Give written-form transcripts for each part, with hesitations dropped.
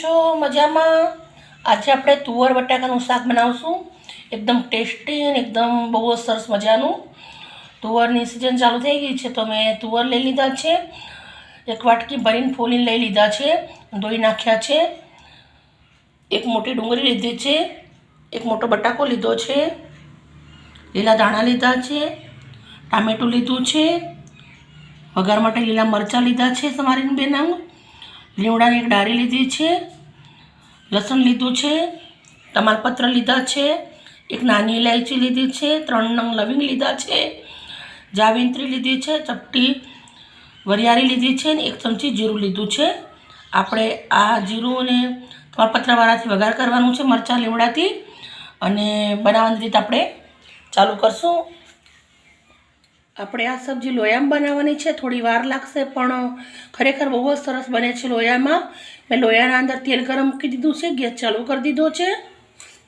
છો? મજામાં? આજે આપણે તુવર બટાકાનું શાક બનાવશું. એકદમ ટેસ્ટી અને એકદમ બહુ જ સરસ મજાનું. તુવરની સિઝન ચાલુ થઈ ગઈ છે તો મેં તુવર લઈ લીધા છે. એક વાટકી ભરીને ફોલીને લઈ લીધા છે, ધોઈ નાખ્યા છે. એક મોટી ડુંગળી લીધી છે, એક મોટો બટાકો લીધો છે, લીલા ધાણા લીધા છે, ટામેટું લીધું છે, વઘાર માટે લીલા મરચાં લીધા છે સમારીને 2 નંગ, લીમડાની એક ડાળી લીધી છે, લસણ લીધું છે, તમાલપત્ર લીધા છે, એક નાની ઇલાયચી લીધી છે, 3 નંગ લવિંગ લીધા છે, જાવિત્રી લીધી છે, ચપટી વરિયાળી લીધી છે અને 1 ચમચી જીરું લીધું છે. આપણે આ જીરું અને તમાલપત્રવાળાથી વઘાર કરવાનું છે મરચાં લીમડાથી, અને બનાવવાની રીત આપણે ચાલુ કરશું. આપણે આ સબ્જી લોયામાં બનાવવાની છે. થોડી વાર લાગશે પણ ખરેખર બહુ જ સરસ બને છે લોયામાં. મેં લોયાના અંદર તેલ ગરમ મૂકી દીધું છે, ગેસ ચાલુ કરી દીધો છે.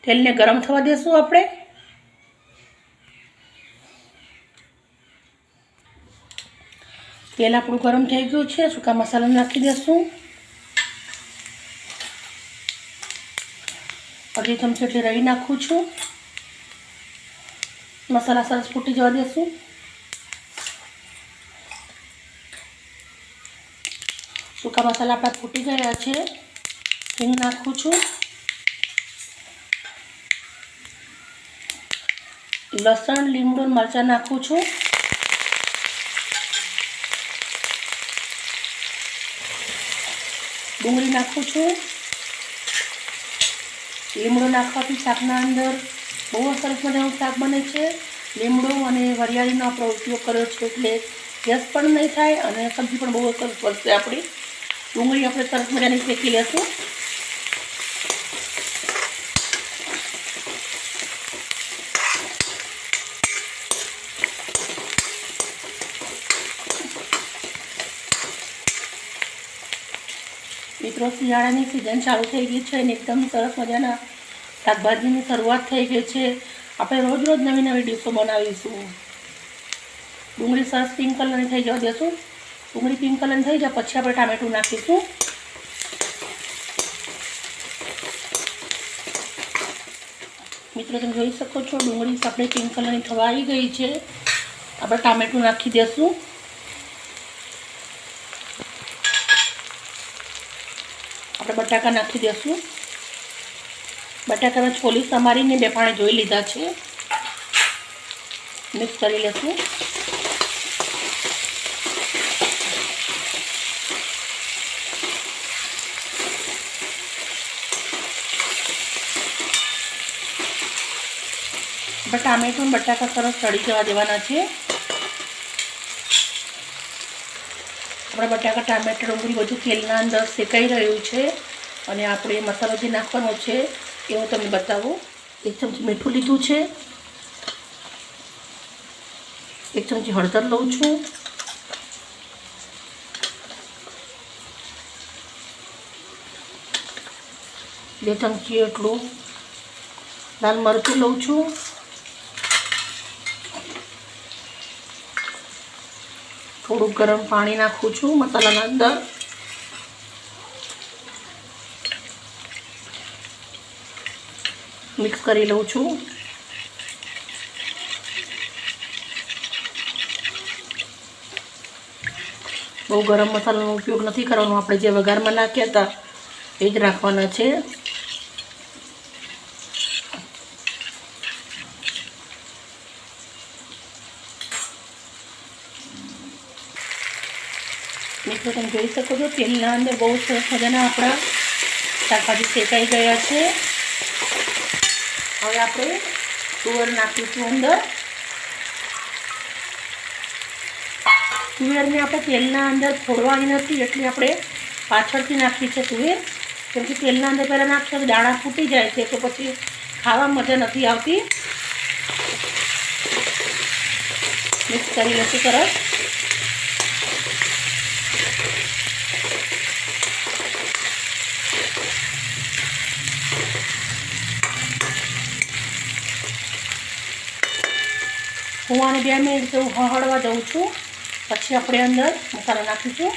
તેલને ગરમ થવા દેશું આપણે. તેલ આપણું ગરમ થઈ ગયું છે. સૂકા મસાલા નાખી દઈશું. 1 ચમચી જેટલી રાઈ નાખું છું. મસાલા સરસ ફૂટી જવા દેશું. સૂકા મસાલા આપણા ફૂટી ગયા છે. હિંગ નાખું છું. લસણ, લીમડો, મરચાં નાખું છું. ડુંગળી નાખું છું. લીમડો નાખવાથી શાકના અંદર બહુ સરસ મજાનું શાક બને છે. લીમડો અને વરિયાળીનો આપણે ઉપયોગ કર્યો છે એટલે ગેસ પણ નહીં થાય અને સબ્જી પણ બહુ સરસ બનશે આપણી. ડુંગળી આપણે સરસ મજાની શેકી લેશું. મિત્રો, શિયાળાની સિઝન ચાલુ થઈ ગઈ છે અને એકદમ સરસ મજાના શાકભાજીની શરૂઆત થઈ ગઈ છે. આપણે રોજ નવી નવી ડીશો બનાવીશું. ડુંગળી સરસ પિંક કલરની થઈ જવા દેશું. ડુંગળી પિંક કલરની થઈ જાય પછી આપણે ટામેટું નાખીશું. મિત્રો, તમે જોઈ શકો છો ડુંગળી આપણે પિંક કલરની થવા આવી ગઈ છે. આપણે ટામેટું નાખી દઈશું. આપણે બટાકા નાખી દઈશું. બટાકામાં છોલી સમારીને 2 પાણી ધોઈ લીધા છે. મિક્સ કરી લેશું. ટામેટું અને બટાકા સરસ ચડી જવા દેવાના છે. આપણે બટાકા, ટામેટા, ડુંગળી બધું તેલના અંદર શેકાઈ રહ્યું છે અને આપણે મસાલો જે નાખવાનો છે એ હું તમને બતાવું. 1 ચમચી મીઠું લીધું છે, 1 ચમચી હળદર લઉં છું, 2 ચમચી એટલું લાલ મરચું લઉં છું, થોડું ગરમ પાણી નાખું છું મસાલાના અંદર. મિક્સ કરી લઉં છું. બહુ ગરમ મસાલાનો ઉપયોગ નથી કરવાનો. આપણે જે વઘારમાં નાખ્યા હતા એ જ રાખવાના છે. મિત્રો, તમે જોઈ શકો છો તેલના અંદર બહુ સરસ મજાના આપણા શાકભાજી શેકાઈ ગયા છે. હવે આપણે તુવેર નાખીશું અંદર. તુવેરને આપણે તેલના અંદર ફોડવાની નથી એટલે આપણે પાછળથી નાખી છે તુવેર. કેમ કે તેલના અંદર પહેલાં નાખીએ તો દાણા ફૂટી જાય છે તો પછી ખાવામાં મજા નથી આવતી. મિક્સ કરી લઈશું સરસ. હું આને 2 મિનિટ જેવું હળવા દઉં છું. પછી આપણે અંદર મસાલો નાખીશું.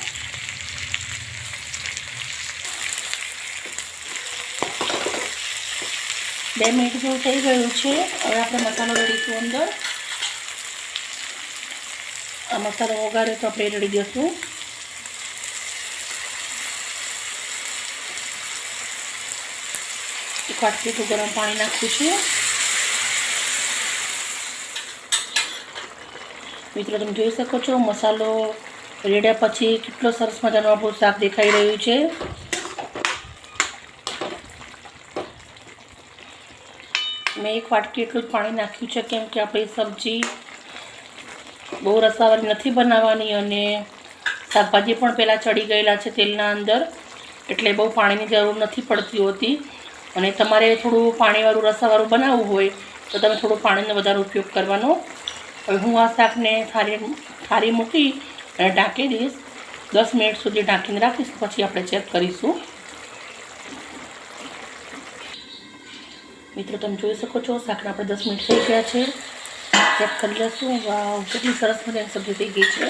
2 મિનિટ જેવું થઈ ગયું છે. હવે આપણે મસાલો રેડીશું અંદર. આ મસાલો વઘારે તો આપણે રેડી દઈશું. એક વાટકી જેટલું ગરમ પાણી નાખ્યું છે. મિત્રો તમે જોઈ શકો છો મસાલો રેડ્યા પછી કેટલો સરસ મજાનું આપણું શાક દેખાઈ રહ્યું છે. મેં એક વાટકી એટલું જ પાણી નાખ્યું છે કેમ કે આપણી સબ્જી બહુ રસાવાળી નથી બનાવવાની અને શાકભાજી પણ પહેલાં ચડી ગયેલા છે તેલના અંદર, એટલે બહુ પાણીની જરૂર નથી પડતી હોતી. અને તમારે થોડું પાણીવાળું રસાવાળું બનાવવું હોય તો તમે થોડું પાણીનો વધારે ઉપયોગ કરવાનો. હવે હું આ શાકને થાળી મૂકી અને ઢાંકી દઈશ. 10 મિનિટ સુધી ઢાંકીને રાખીશ, પછી આપણે ચેક કરીશું. મિત્રો તમે જોઈ શકો છો શાકને આપણે 10 મિનિટ થઈ ગયા છે. ચેક કરી લઈશું. વાવ, કેટલી સરસ મજાની સબ્જી થઈ ગઈ છે.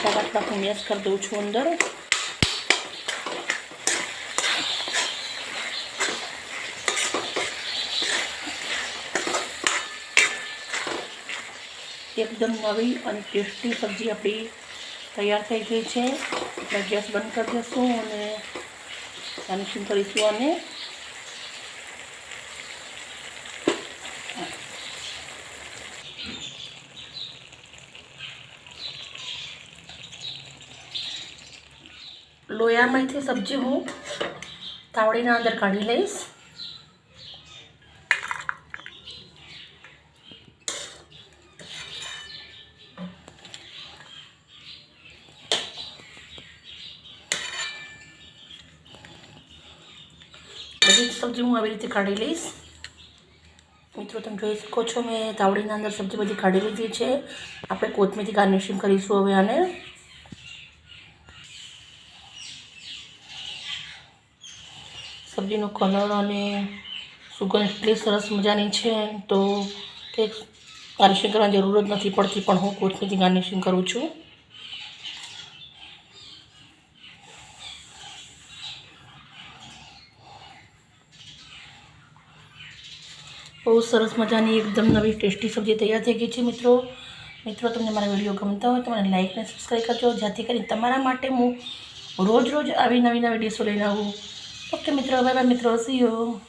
ફટાફટ હું મેશ કરી દઉં છું અંદર. એકદમ નવી અને ટેસ્ટી સબ્જી આપણી તૈયાર થઈ ગઈ છે. આપણે ગેસ બંધ કરી દઈશું અને ગાર્નિશિંગ કરીશું. અને લોયામાંથી સબ્જી હું તાવડીના અંદર કાઢી લઈશ. બધી સબ્જી હું આવી રીતે કાઢી લઈશ. મિત્રો તમે જોઈ શકો છો મેં તાવડીના અંદર સબ્જી બધી કાઢી લીધી છે. આપણે કોથમીરથી ગાર્નિશિંગ કરીશું હવે આને. સબ્જીનો કલર અને સુગંધ એટલી સરસ મજાની છે તો તે ગાર્નિશિંગ કરવાની જરૂર જ નથી પડતી, પણ હું કોથમીરથી ગાર્નિશિંગ કરું છું. બહુ સરસ મજાની એકદમ નવી ટેસ્ટી સબ્જી તૈયાર થઈ ગઈ છે. મિત્રો તમને મારા વિડીયો ગમતા હોય તો મને લાઈક અને સબસ્ક્રાઈબ કરજો, જેથી કરીને તમારા માટે હું રોજ આવી નવી ડીશો લઈને આવું. ઓકે મિત્રો, બાય બાય મિત્રો, સી યુ.